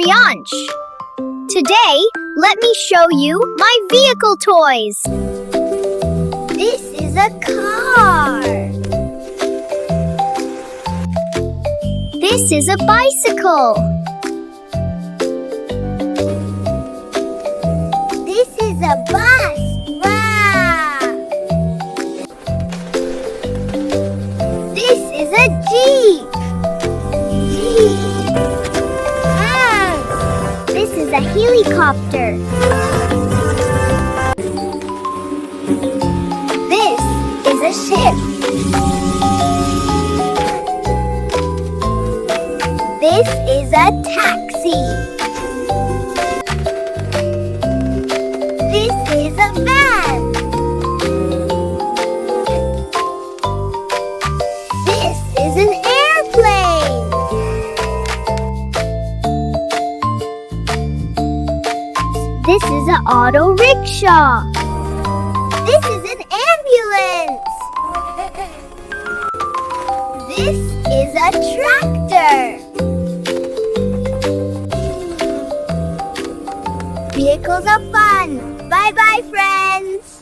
Reyansh. Today, let me show you my vehicle toys. This is a car. This is a bicycle. This is a bus. Wow! This is a jeep. This is a helicopter. This is a ship. This is a taxi. This is a van. This is an airplane. This is an auto rickshaw. This is an ambulance. This is a tractor. Vehicles are fun. Bye-bye, friends.